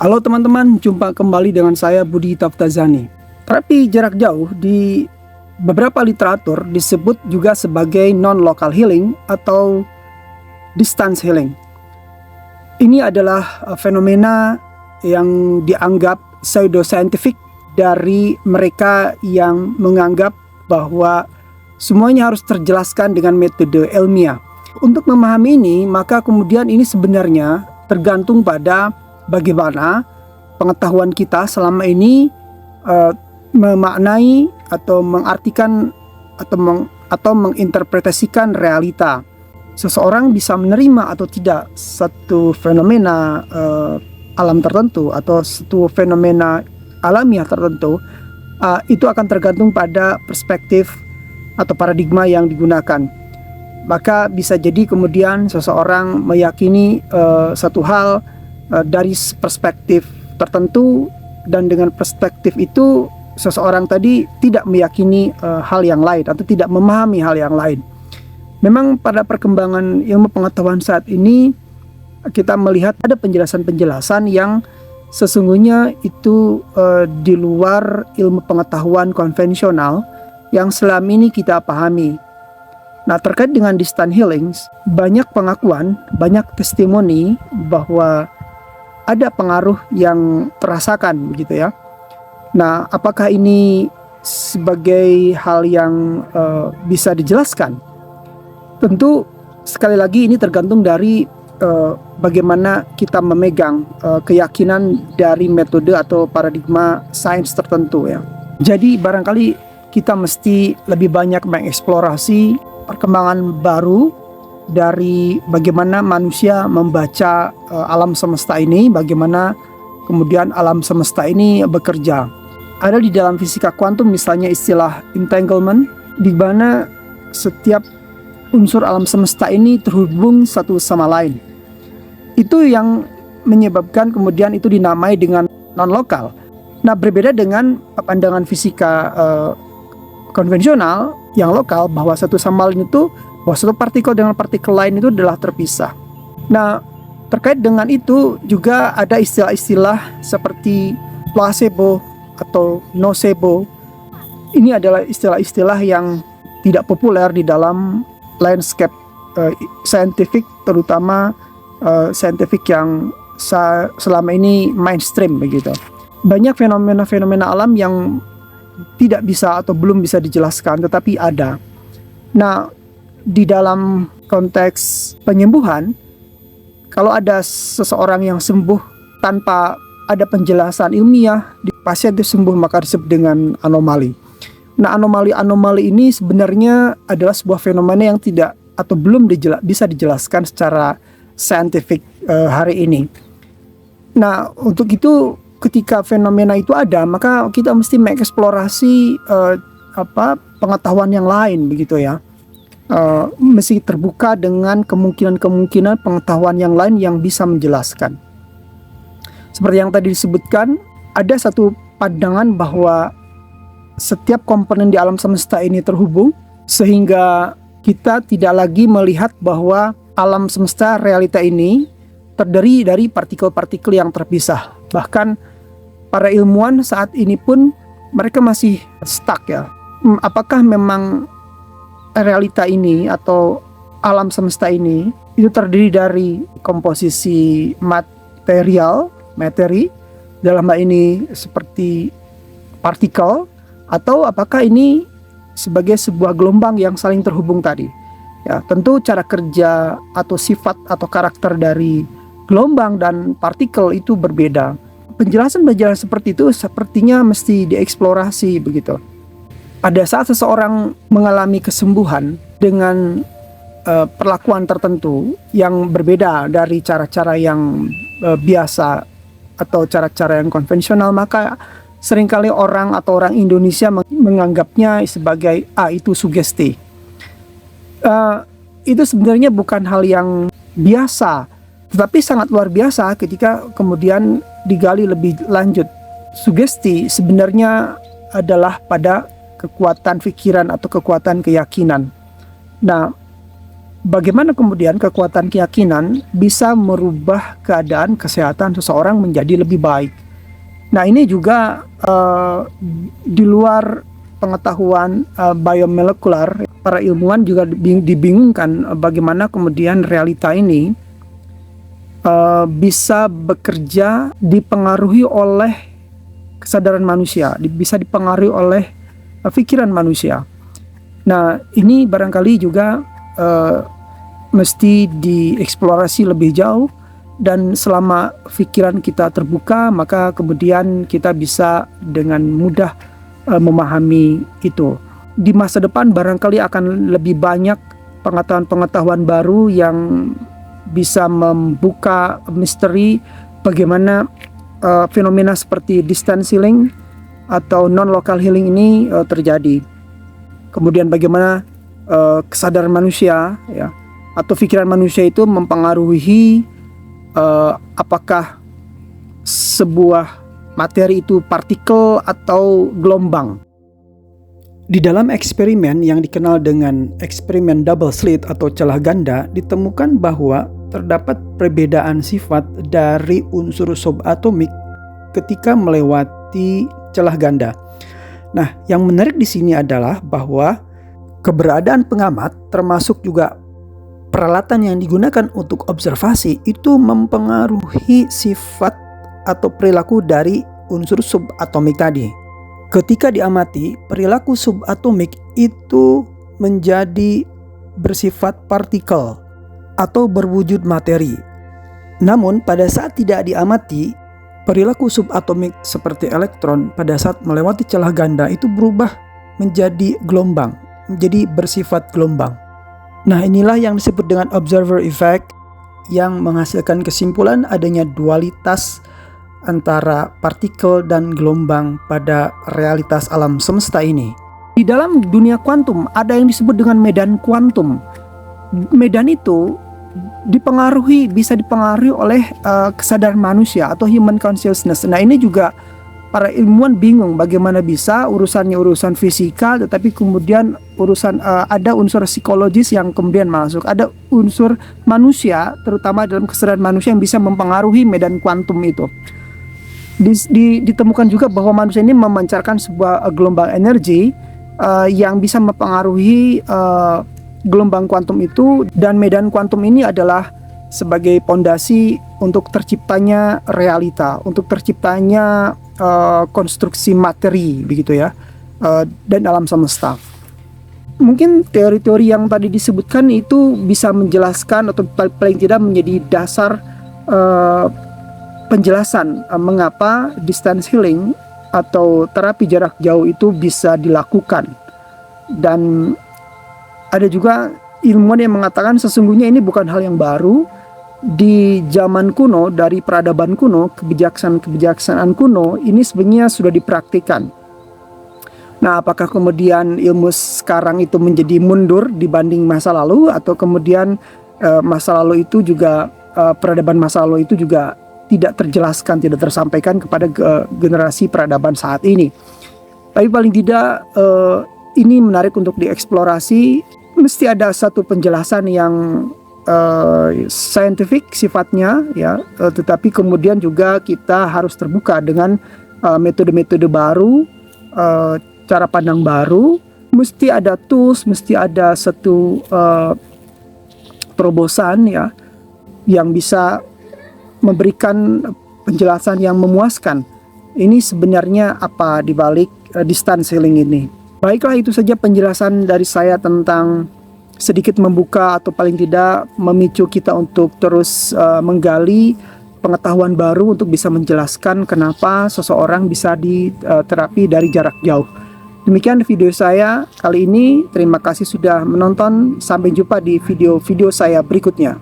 Halo teman-teman, jumpa kembali dengan saya Budi Taftazani. Terapi jarak jauh di beberapa literatur disebut juga sebagai non-local healing atau distance healing. Ini adalah fenomena yang dianggap pseudoscientific dari mereka yang menganggap bahwa semuanya harus terjelaskan dengan metode ilmiah. Untuk memahami ini, maka kemudian ini sebenarnya tergantung pada bagaimana pengetahuan kita selama ini memaknai atau mengartikan atau menginterpretasikan realita. Seseorang bisa menerima atau tidak satu fenomena alam tertentu atau satu fenomena alamiah tertentu, itu akan tergantung pada perspektif atau paradigma yang digunakan. Maka bisa jadi kemudian seseorang meyakini satu hal dari perspektif tertentu, dan dengan perspektif itu seseorang tadi tidak meyakini hal yang lain atau tidak memahami hal yang lain. Memang pada perkembangan ilmu pengetahuan saat ini kita melihat ada penjelasan-penjelasan yang sesungguhnya itu di luar ilmu pengetahuan konvensional yang selama ini kita pahami. Nah, terkait dengan distant healings, banyak pengakuan, banyak testimoni bahwa ada pengaruh yang terasakan begitu ya. Nah, apakah ini sebagai hal yang bisa dijelaskan? Tentu sekali lagi ini tergantung dari bagaimana kita memegang keyakinan dari metode atau paradigma sains tertentu ya. Jadi barangkali kita mesti lebih banyak mengeksplorasi perkembangan baru dari bagaimana manusia membaca alam semesta ini, bagaimana kemudian alam semesta ini bekerja. Ada di dalam fisika kuantum misalnya istilah entanglement, di mana setiap unsur alam semesta ini terhubung satu sama lain. Itu yang menyebabkan kemudian itu dinamai dengan non-lokal. Nah, berbeda dengan pandangan fisika konvensional yang lokal, bahwa satu sama lain itu, bahwa satu partikel dengan partikel lain itu adalah terpisah. Nah, terkait dengan itu juga ada istilah-istilah seperti placebo atau nocebo. Ini adalah istilah-istilah yang tidak populer di dalam landscape scientific, terutama scientific yang selama ini mainstream begitu. Banyak fenomena-fenomena alam yang tidak bisa atau belum bisa dijelaskan, tetapi ada. Nah, di dalam konteks penyembuhan, kalau ada seseorang yang sembuh tanpa ada penjelasan ilmiah, pasien itu sembuh, maka disebut dengan anomali. Nah, anomali-anomali ini sebenarnya adalah sebuah fenomena yang tidak atau belum bisa dijelaskan secara saintifik hari ini. Nah, untuk itu ketika fenomena itu ada, maka kita mesti mengeksplorasi pengetahuan yang lain begitu ya. Mesti terbuka dengan kemungkinan-kemungkinan pengetahuan yang lain yang bisa menjelaskan. Seperti yang tadi disebutkan, ada satu pandangan bahwa setiap komponen di alam semesta ini terhubung, sehingga kita tidak lagi melihat bahwa alam semesta realita ini terdiri dari partikel-partikel yang terpisah. Bahkan para ilmuwan saat ini pun mereka masih stuck ya. Apakah memang realita ini atau alam semesta ini itu terdiri dari komposisi materi dalam hal ini seperti partikel, atau apakah ini sebagai sebuah gelombang yang saling terhubung tadi? Ya, tentu cara kerja atau sifat atau karakter dari gelombang dan partikel itu berbeda. Penjelasan-penjelasan seperti itu sepertinya mesti dieksplorasi begitu. Pada saat seseorang mengalami kesembuhan dengan perlakuan tertentu yang berbeda dari cara-cara yang biasa atau cara-cara yang konvensional, maka seringkali orang atau orang Indonesia menganggapnya sebagai itu sugesti. Itu sebenarnya bukan hal yang biasa, tetapi sangat luar biasa ketika kemudian digali lebih lanjut. Sugesti sebenarnya adalah pada kekuatan pikiran atau kekuatan keyakinan. Nah, bagaimana kemudian kekuatan keyakinan bisa merubah keadaan kesehatan seseorang menjadi lebih baik. Nah, ini juga di luar pengetahuan biomolekular, para ilmuwan juga dibingungkan bagaimana kemudian realita ini bisa bekerja dipengaruhi oleh kesadaran manusia, bisa dipengaruhi oleh pikiran manusia. Nah, ini barangkali juga mesti dieksplorasi lebih jauh, dan selama pikiran kita terbuka, maka kemudian kita bisa dengan mudah memahami itu. Di masa depan barangkali akan lebih banyak pengetahuan-pengetahuan baru yang bisa membuka misteri bagaimana fenomena seperti distance healing atau non-local healing ini terjadi. Kemudian bagaimana kesadaran manusia, ya, atau pikiran manusia itu mempengaruhi apakah sebuah materi itu partikel atau gelombang. Di dalam eksperimen yang dikenal dengan eksperimen double slit atau celah ganda, ditemukan bahwa terdapat perbedaan sifat dari unsur subatomik ketika melewati celah ganda. Nah, yang menarik di sini adalah bahwa keberadaan pengamat, termasuk juga peralatan yang digunakan untuk observasi, itu mempengaruhi sifat atau perilaku dari unsur subatomik tadi. Ketika diamati, perilaku subatomik itu menjadi bersifat partikel atau berwujud materi. Namun pada saat tidak diamati, perilaku subatomik seperti elektron pada saat melewati celah ganda itu berubah menjadi gelombang, menjadi bersifat gelombang. Nah, inilah yang disebut dengan observer effect, yang menghasilkan kesimpulan adanya dualitas antara partikel dan gelombang pada realitas alam semesta ini. Di dalam dunia kuantum ada yang disebut dengan medan kuantum. Medan itu bisa dipengaruhi oleh kesadaran manusia atau human consciousness. Nah, ini juga para ilmuwan bingung bagaimana bisa urusannya urusan fisika, tetapi kemudian ada unsur psikologis yang kemudian masuk, ada unsur manusia, terutama dalam kesadaran manusia yang bisa mempengaruhi medan kuantum itu. Ditemukan juga bahwa manusia ini memancarkan sebuah gelombang energi yang bisa mempengaruhi gelombang kuantum itu, dan medan kuantum ini adalah sebagai pondasi untuk terciptanya realita, untuk terciptanya konstruksi materi, begitu ya, dan alam semesta. Mungkin teori-teori yang tadi disebutkan itu bisa menjelaskan atau paling tidak menjadi dasar penjelasan mengapa distance healing atau terapi jarak jauh itu bisa dilakukan. Dan ada juga ilmuwan yang mengatakan sesungguhnya ini bukan hal yang baru. Di zaman kuno, dari peradaban kuno, kebijaksanaan kuno ini sebenarnya sudah dipraktikkan. Nah, apakah kemudian ilmu sekarang itu menjadi mundur dibanding masa lalu, atau kemudian masa lalu itu juga peradaban masa lalu itu juga tidak terjelaskan, tidak tersampaikan kepada generasi peradaban saat ini. Tapi paling tidak ini menarik untuk dieksplorasi. Mesti ada satu penjelasan yang scientific sifatnya, ya, tetapi kemudian juga kita harus terbuka dengan metode-metode baru, cara pandang baru. Mesti ada tools, mesti ada satu terobosan, ya, yang bisa memberikan penjelasan yang memuaskan. Ini sebenarnya apa dibalik distance healing ini. Baiklah, itu saja penjelasan dari saya tentang sedikit membuka atau paling tidak memicu kita untuk terus menggali pengetahuan baru untuk bisa menjelaskan kenapa seseorang bisa diterapi dari jarak jauh. Demikian video saya kali ini. Terima kasih sudah menonton. Sampai jumpa di video-video saya berikutnya.